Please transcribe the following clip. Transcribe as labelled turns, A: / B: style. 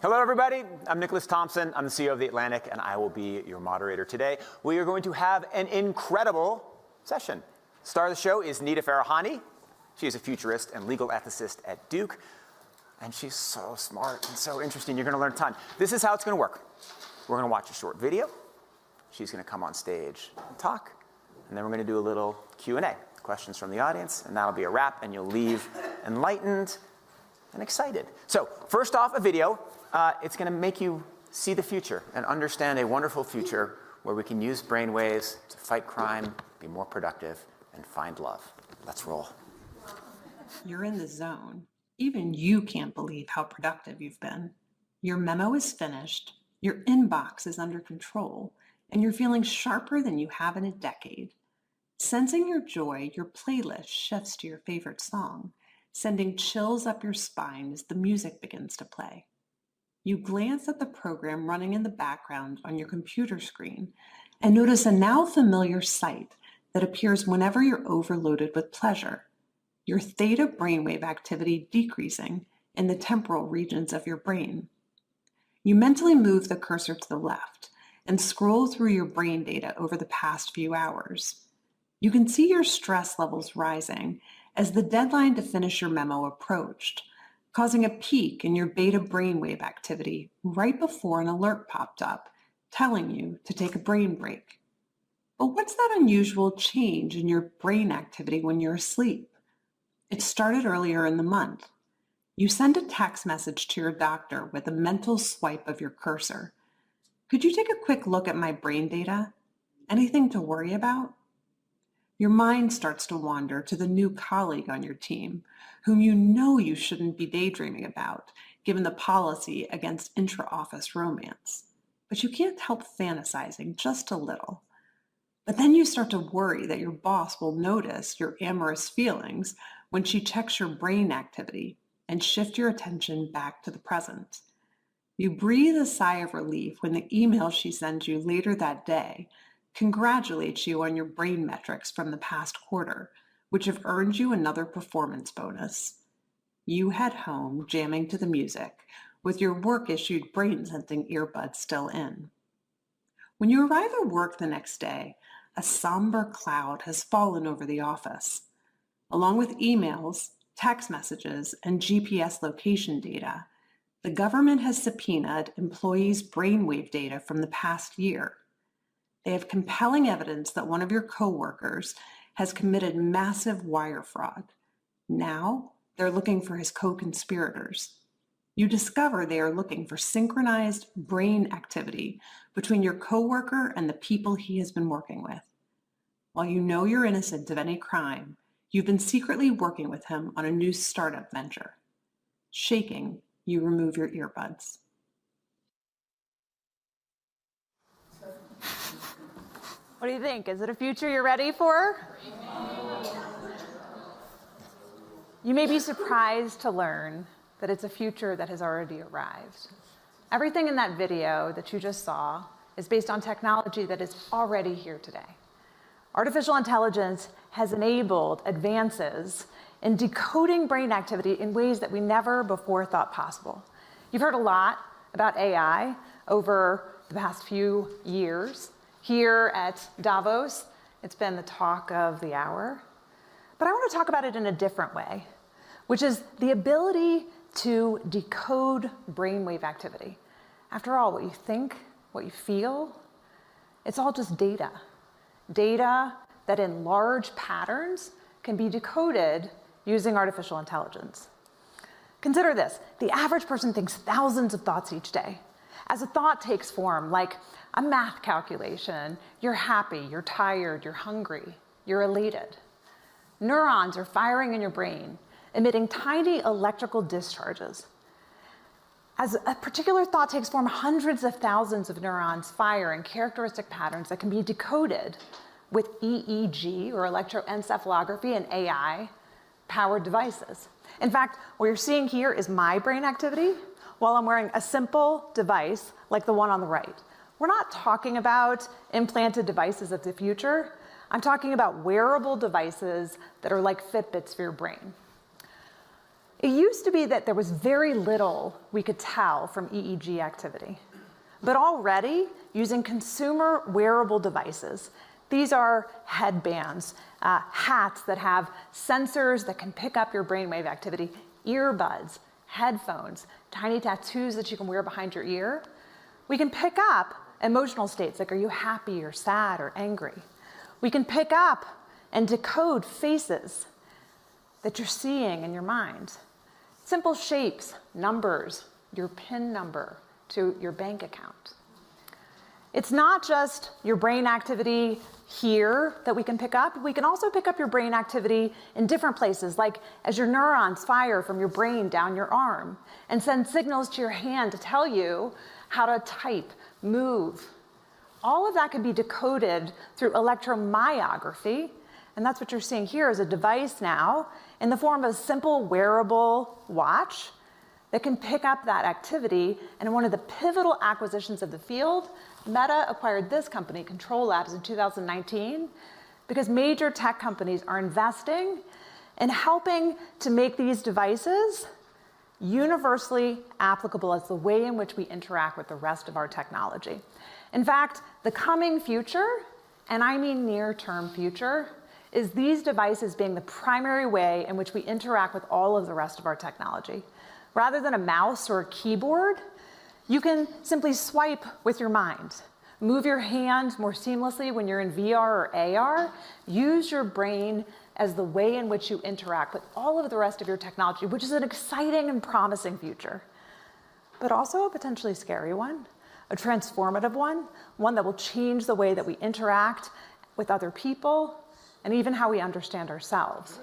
A: Hello, everybody. I'm Nicholas Thompson. I'm the CEO of The Atlantic, and I will be your moderator today. We are going to have an incredible session. Star of the show is Nita Farahany. She is a futurist and legal ethicist at Duke, and she's so smart and so interesting. You're going to learn a ton. This is how it's going to work. We're going to watch a short video. She's going to come on stage and talk, and then we're going to do a little Q&A, questions from the audience, and that'll be a wrap, and you'll leave enlightened and excited. So first off, a video. It's going to make you see the future and understand a wonderful future where we can use brainwaves to fight crime, be more productive, and find love. Let's roll.
B: You're in the zone. Even you can't believe how productive you've been. Your memo is finished, your inbox is under control, and you're feeling sharper than you have in a decade. Sensing your joy, your playlist shifts to your favorite song, sending chills up your spine as the music begins to play. You glance at the program running in the background on your computer screen and notice a now familiar sight that appears whenever you're overloaded with pleasure. Your theta brainwave activity decreasing in the temporal regions of your brain. You mentally move the cursor to the left and scroll through your brain data over the past few hours. You can see your stress levels rising as the deadline to finish your memo approached, causing a peak in your beta brainwave activity right before an alert popped up, telling you to take a brain break. But what's that unusual change in your brain activity when you're asleep? It started earlier in the month. You send a text message to your doctor with a mental swipe of your cursor. Could you take a quick look at my brain data? Anything to worry about? Your mind starts to wander to the new colleague on your team, whom you know you shouldn't be daydreaming about, given the policy against intra-office romance. But you can't help fantasizing just a little. But then you start to worry that your boss will notice your amorous feelings when she checks your brain activity and shift your attention back to the present. You breathe a sigh of relief when the email she sends you later that day congratulates you on your brain metrics from the past quarter, which have earned you another performance bonus. You head home jamming to the music, with your work-issued brain-sensing earbuds still in. When you arrive at work the next day, a somber cloud has fallen over the office. Along with emails, text messages, and GPS location data, the government has subpoenaed employees' brainwave data from the past year. They have compelling evidence that one of your coworkers has committed massive wire fraud. Now, they're looking for his co-conspirators. You discover they are looking for synchronized brain activity between your coworker and the people he has been working with. While you know you're innocent of any crime, you've been secretly working with him on a new startup venture. Shaking, you remove your earbuds.
C: What do you think? Is it a future you're ready for? You may be surprised to learn that it's a future that has already arrived. Everything in that video that you just saw is based on technology that is already here today. Artificial intelligence has enabled advances in decoding brain activity in ways that we never before thought possible. You've heard a lot about AI over the past few years. Here at Davos, it's been the talk of the hour. But I want to talk about it in a different way, which is the ability to decode brainwave activity. After all, what you think, what you feel, it's all just data. Data that in large patterns can be decoded using artificial intelligence. Consider this. The average person thinks thousands of thoughts each day. As a thought takes form, like a math calculation, you're happy, you're tired, you're hungry, you're elated. Neurons are firing in your brain, emitting tiny electrical discharges. As a particular thought takes form, hundreds of thousands of neurons fire in characteristic patterns that can be decoded with EEG, or electroencephalography, and AI-powered devices. In fact, what you're seeing here is my brain activity while I'm wearing a simple device like the one on the right. We're not talking about implanted devices of the future. I'm talking about wearable devices that are like Fitbits for your brain. It used to be that there was very little we could tell from EEG activity. But already, using consumer wearable devices, these are headbands, hats that have sensors that can pick up your brainwave activity, earbuds, headphones, tiny tattoos that you can wear behind your ear. We can pick up emotional states like, are you happy or sad or angry? We can pick up and decode faces that you're seeing in your mind. Simple shapes, numbers, your PIN number to your bank account. It's not just your brain activity here that we can pick up. We can also pick up your brain activity in different places, like as your neurons fire from your brain down your arm and send signals to your hand to tell you how to type, move. All of that can be decoded through electromyography, and that's what you're seeing here is a device now in the form of a simple wearable watch that can pick up that activity. And in one of the pivotal acquisitions of the field, Meta acquired this company, Control Labs, in 2019, because major tech companies are investing in helping to make these devices universally applicable as the way in which we interact with the rest of our technology. In fact, the coming future, and I mean near-term future, is these devices being the primary way in which we interact with all of the rest of our technology. Rather than a mouse or a keyboard, you can simply swipe with your mind, move your hand more seamlessly when you're in VR or AR, use your brain as the way in which you interact with all of the rest of your technology, which is an exciting and promising future, but also a potentially scary one, a transformative one that will change the way that we interact with other people and even how we understand ourselves.